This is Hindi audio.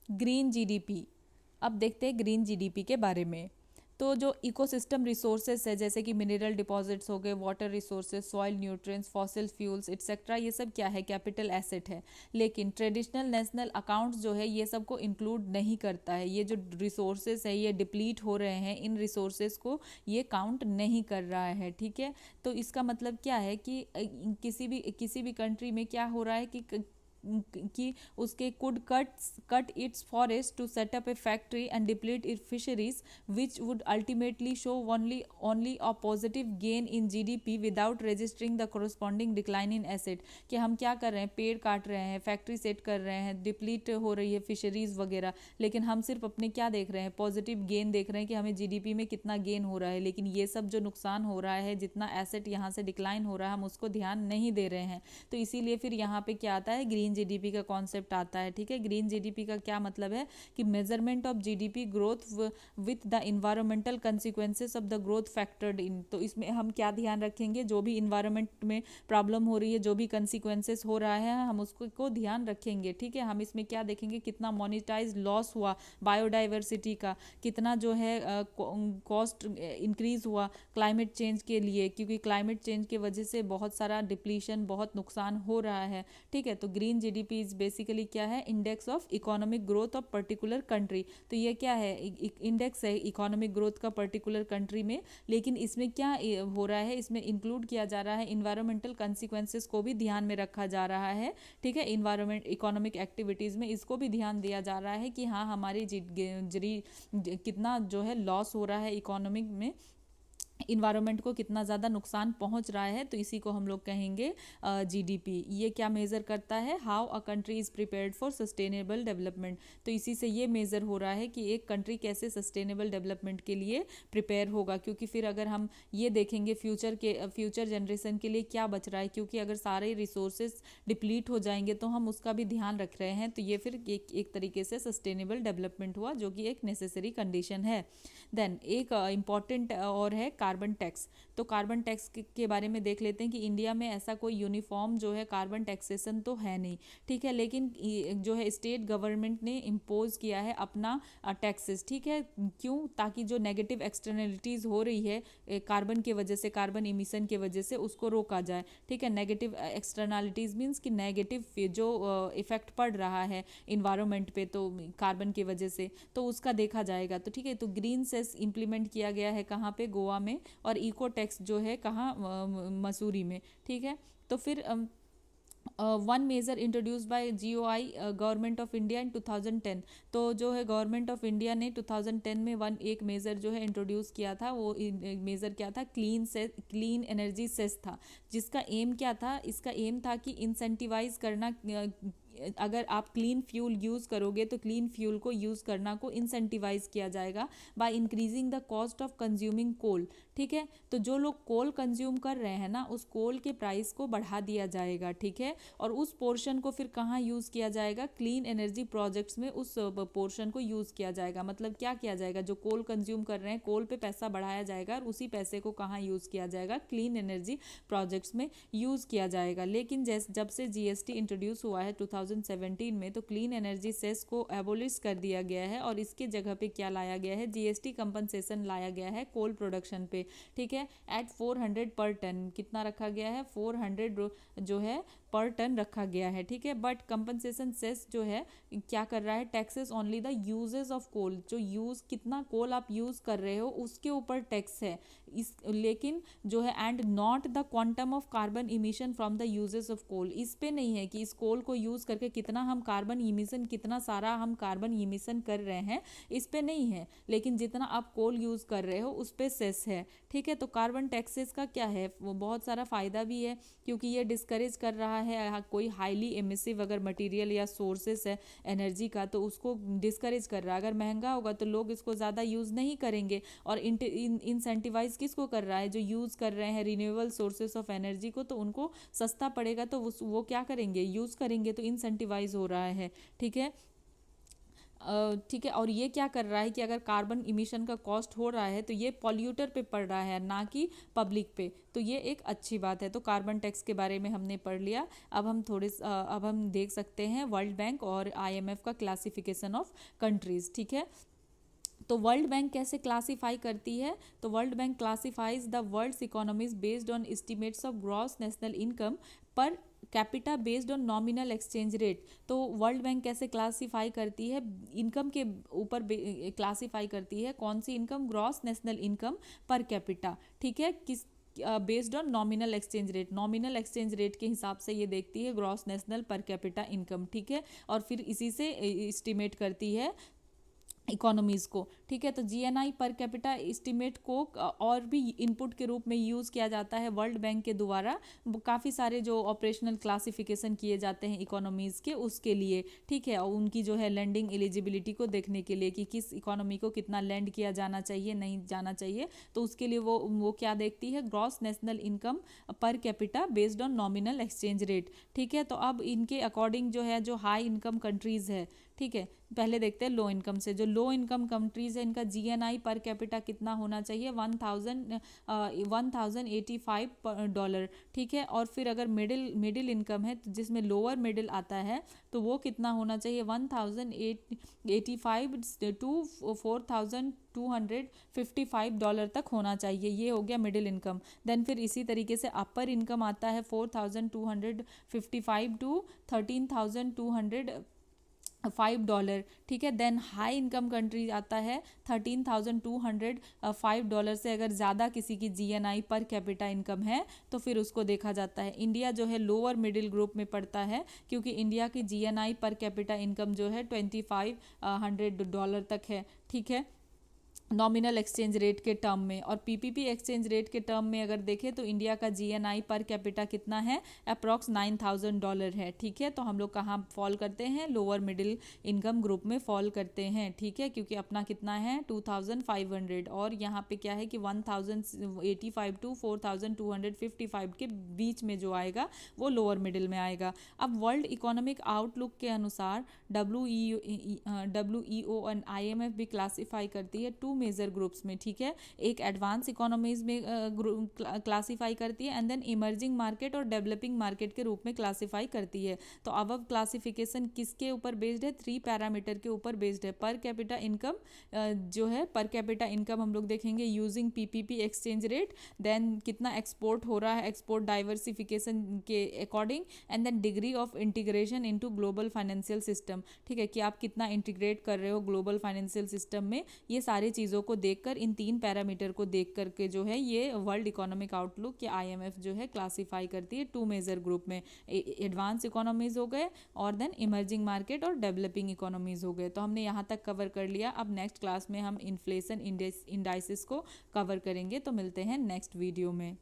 Green GDP. अब देखते हैं ग्रीन जीडीपी के बारे में। तो जो इकोसिस्टम रिसोर्सेस है जैसे कि मिनरल डिपॉजिट्स हो गए, water resources, soil nutrients, fossil fuels etcetera, ये सब क्या है, कैपिटल एसेट है। लेकिन ट्रेडिशनल नेशनल अकाउंट्स जो है ये सब को इंक्लूड नहीं करता है। ये जो रिसोर्सेस है ये डिप्लीट हो रहे हैं, इन रिसोर्सेज को ये काउंट नहीं कर रहा है। ठीक है, तो इसका मतलब क्या है कि किसी भी कंट्री में क्या हो रहा है कि उसके could cut its forest to set up a factory and deplete it fisheries which would ultimately show only a positive gain in GDP without registering the corresponding decline in asset. कि हम क्या कर रहे हैं, पेड़ काट रहे हैं, फैक्ट्री सेट कर रहे हैं, डिप्लीट हो रही है फिशरीज वगैरह, लेकिन हम सिर्फ अपने क्या देख रहे हैं, पॉजिटिव गेन देख रहे हैं कि हमें जीडीपी में कितना गेन हो रहा है। लेकिन ये सब जो नुकसान हो रहा है, जितना एसेट यहाँ से डिक्लाइन हो रहा है, हम उसको ध्यान नहीं दे रहे हैं। तो इसीलिए फिर यहाँ पे क्या आता है, ग्रीन जीडीपी का कॉन्सेप्ट आता है। ठीक है, ग्रीन जीडीपी का क्या मतलब है कि measurement of GDP growth with the environmental consequences of the growth factored इन। तो इसमें हम क्या ध्यान रखेंगे, जो भी इन्वायरमेंट में प्रॉब्लम हो रही है, जो भी कंसिक्वेंसेस हो रहा है, हम उसको को ध्यान रखेंगे। ठीक है, हम इसमें क्या देखेंगे, कितना मोनिटाइज लॉस हुआ बायोडाइवर्सिटी का, कितना जो है कॉस्ट इंक्रीज हुआ क्लाइमेट चेंज के लिए, क्योंकि क्लाइमेट चेंज की वजह से बहुत सारा डिप्लीशन, बहुत नुकसान हो रहा है। ठीक है, तो ग्रीन जीडीपी इज बेसिकली क्या है, index of economic growth of particular country. तो ये क्या है, इंडेक्स है इकोनॉमिक ग्रोथ का पर्टिकुलर कंट्री में। लेकिन इसमें क्या हो रहा है, इसमें इंक्लूड किया जा रहा है इन्वायरमेंटल कंसिक्वेंसेस को भी ध्यान में रखा जा रहा है। ठीक है, इन्वायरमेंट इकोनॉमिक एक्टिविटीज़ में इसको भी ध्यान दिया जा रहा है कि हाँ हमारी कितना जो है लॉस हो रहा है इकोनॉमिक में, इन्वायरमेंट को कितना ज़्यादा नुकसान पहुंच रहा है। तो इसी को हम लोग कहेंगे जीडीपी। ये क्या मेज़र करता है, how a country is prepared for sustainable development. तो इसी से ये मेज़र हो रहा है कि एक कंट्री कैसे सस्टेनेबल डेवलपमेंट के लिए प्रिपेयर होगा। क्योंकि फिर अगर हम ये देखेंगे फ्यूचर जनरेशन के लिए क्या बच रहा है, क्योंकि अगर सारे रिसोर्सेज डिप्लीट हो जाएंगे तो हम उसका भी ध्यान रख रहे हैं। तो ये फिर एक तरीके से सस्टेनेबल डेवलपमेंट हुआ, जो कि एक नेसेसरी कंडीशन है। देन एक इम्पॉर्टेंट और है कार्बन टैक्स। तो कार्बन टैक्स के बारे में देख लेते हैं कि इंडिया में ऐसा कोई यूनिफॉर्म जो है कार्बन टैक्सेशन तो है नहीं। ठीक है, लेकिन जो है स्टेट गवर्नमेंट ने इम्पोज किया है अपना टैक्सेस। ठीक है, क्यों, ताकि जो नेगेटिव एक्सटर्नलिटीज़ हो रही है कार्बन के वजह से, कार्बन इमिशन के वजह से, उसको रोका जाए। ठीक है, नेगेटिव एक्सटर्नलिटीज़ मीन्स कि नेगेटिव जो इफेक्ट पड़ रहा है इन्वायरमेंट पे तो कार्बन की वजह से, तो उसका देखा जाएगा। तो ठीक है, तो ग्रीन सेस इंप्लीमेंट किया गया है कहाँ पे, गोवा में, और इको टैक्स जो है कहाँ, मसूरी में। ठीक है, तो फिर one major introduce by GOI government of India in 2010। तो जो है गवर्नमेंट ऑफ इंडिया ने 2010 में एक मेजर जो है इंट्रोड्यूस किया था। वो मेजर क्या था, क्लीन एनर्जी सेस था, जिसका एम क्या था, इसका एम था कि इंसेंटिवाइज करना, अगर आप क्लीन फ्यूल यूज़ करोगे तो क्लीन फ्यूल को यूज़ करना को इंसेंटिवाइज किया जाएगा by increasing the cost of consuming coal. ठीक है, तो जो लोग कोल कंज्यूम कर रहे हैं ना, उस कोल के प्राइस को बढ़ा दिया जाएगा। ठीक है, और उस पोर्शन को फिर कहाँ यूज़ किया जाएगा, क्लीन एनर्जी प्रोजेक्ट्स में उस पोर्शन को यूज़ किया जाएगा। मतलब क्या किया जाएगा, जो कोल कंज्यूम कर रहे हैं, कोल पे पैसा बढ़ाया जाएगा और उसी पैसे को कहाँ यूज़ किया जाएगा, क्लीन एनर्जी प्रोजेक्ट्स में यूज़ किया जाएगा। लेकिन जब से जीएसटी इंट्रोड्यूस हुआ है 2017 में, तो क्लीन एनर्जी सेस को एबोलिश कर दिया गया है और इसके जगह पे क्या लाया गया है, जीएसटी कंपनसेशन लाया गया है कोल प्रोडक्शन पे। ठीक है, एट 400 पर टन, कितना रखा गया है, 400 जो है पर टन रखा गया है। ठीक है, बट कंपनसेशन सेस जो है क्या कर रहा है, taxes only the uses of coal, जो यूज़, कितना कोल आप यूज़ कर रहे हो उसके ऊपर टैक्स है इस, लेकिन जो है and not the quantum of carbon emission from the uses of coal. इस पे नहीं है कि इस कोल को यूज़ करके कितना हम कार्बन इमिशन, कितना सारा हम कार्बन इमिशन कर रहे हैं, इस पे नहीं है। लेकिन जितना आप कोल यूज़ कर रहे हो उस पे सेस है। ठीक है, तो कार्बन टैक्सेस का क्या है, वो बहुत सारा फ़ायदा भी है, क्योंकि ये डिस्करेज कर रहा है कोई हाईली एमिसिव अगर मटेरियल या सोर्सेस है एनर्जी का, तो उसको डिस्करेज कर रहा है। अगर महंगा होगा तो लोग इसको ज़्यादा यूज़ नहीं करेंगे। और इंसेंटिवाइज किसको कर रहा है, जो यूज़ कर रहे हैं रिन्यूएबल सोर्सेस ऑफ एनर्जी को, तो उनको सस्ता पड़ेगा तो वो क्या करेंगे, यूज़ करेंगे, तो इंसेंटिवाइज हो रहा है। ठीक है, ठीक है। और ये क्या कर रहा है कि अगर कार्बन इमिशन का कॉस्ट हो रहा है तो ये पॉल्यूटर पे पड़ रहा है, ना कि पब्लिक पे। तो ये एक अच्छी बात है। तो कार्बन टैक्स के बारे में हमने पढ़ लिया। अब हम देख सकते हैं वर्ल्ड बैंक और आईएमएफ का क्लासिफिकेशन ऑफ कंट्रीज। ठीक है। तो वर्ल्ड बैंक कैसे क्लासीफाई करती है? तो world bank classifies the world's economies based on estimates of gross national income per capita based on nominal exchange rate. तो वर्ल्ड बैंक कैसे क्लासीफाई करती है? इनकम के ऊपर क्लासीफाई करती है। कौन सी income? Gross national income per capita. ठीक है। किस based on nominal exchange rate, nominal exchange rate के हिसाब से ये देखती है gross national per capita income. ठीक है। और फिर इसी से एस्टिमेट करती है इकोनॉमीज़ को। ठीक है। तो जीएनआई पर कैपिटा एस्टिमेट को और भी इनपुट के रूप में यूज़ किया जाता है वर्ल्ड बैंक के द्वारा। काफ़ी सारे जो ऑपरेशनल क्लासिफिकेशन किए जाते हैं इकोनॉमीज़ के, उसके लिए। ठीक है। और उनकी जो है लैंडिंग एलिजिबिलिटी को देखने के लिए कि किस इकोनॉमी को कितना लैंड किया जाना चाहिए, नहीं जाना चाहिए। तो उसके लिए वो क्या देखती है? Gross national income per capita based on nominal exchange rate. ठीक है। तो अब इनके अकॉर्डिंग जो है, जो हाई इनकम कंट्रीज़ है, ठीक है, पहले देखते हैं लो इनकम से। जो लो इनकम कंट्रीज है, इनका जीएनआई पर कैपिटा कितना होना चाहिए? 1085 $। ठीक है। और फिर अगर मिडिल इनकम है, तो जिसमें लोअर मिडिल आता है, तो वो कितना होना चाहिए? 1085 टू $4,255 तक होना चाहिए। ये हो गया मिडिल इनकम। देन फिर इसी तरीके से अपर इनकम आता है 4,255 टू $13,205। ठीक है। देन हाई इनकम कंट्री आता है $13,205 से अगर ज़्यादा किसी की जीएनआई पर कैपिटा इनकम है, तो फिर उसको देखा जाता है। इंडिया जो है लोअर मिडिल ग्रुप में पड़ता है, क्योंकि इंडिया की जीएनआई पर कैपिटा इनकम जो है $2,500 तक है। ठीक है, नॉमिनल एक्सचेंज रेट के टर्म में। और पीपीपी एक्सचेंज रेट के टर्म में अगर देखें तो इंडिया का जीएनआई पर कैपिटा कितना है? अप्रॉक्स $9,000 है। ठीक है। तो हम लोग कहाँ फॉल करते हैं? लोअर मिडिल इनकम ग्रुप में फॉल करते हैं। ठीक है। क्योंकि अपना कितना है? 2,500। और यहाँ पे क्या है कि 1,085 टू 4,255 के बीच में जो आएगा वो लोअर मिडिल में आएगा। अब वर्ल्ड इकोनॉमिक आउटलुक के अनुसार डब्ल्यूईओ और आईएमएफ भी क्लासीफाई करती है 2 मेजर ग्रुप्स में। ठीक है। एक एडवांस इकोनॉमीज में क्लासीफाई करती है, एंड देन इमर्जिंग मार्केट और डेवलपिंग मार्केट के रूप में क्लासीफाई करती है। तो अब क्लासिफिकेशन किसके ऊपर बेस्ड है? 3 पैरामीटर के ऊपर बेस्ड है। पर कैपिटा इनकम जो है, पर कैपिटा इनकम हम लोग देखेंगे using PPP exchange rate, then कितना एक्सपोर्ट हो रहा है एक्सपोर्ट डाइवर्सिफिकेशन के according, and then degree of integration into global financial system. ठीक है, कि आप कितना इंटीग्रेट कर रहे हो ग्लोबल फाइनेंशियल सिस्टम में। ये सारी चीज़ों को देखकर, इन 3 पैरामीटर को देख करके जो है ये वर्ल्ड इकोनॉमिक आउटलुक या आईएमएफ जो है क्लासीफाई करती है 2 मेजर ग्रुप में। एडवांस इकोनॉमीज हो गए, और देन इमर्जिंग मार्केट और डेवलपिंग इकोनॉमीज हो गए। तो हमने यहाँ तक कवर कर लिया। अब नेक्स्ट क्लास में हम इन्फ्लेशन इंडाइसिस को कवर करेंगे। तो मिलते हैं नेक्स्ट वीडियो में।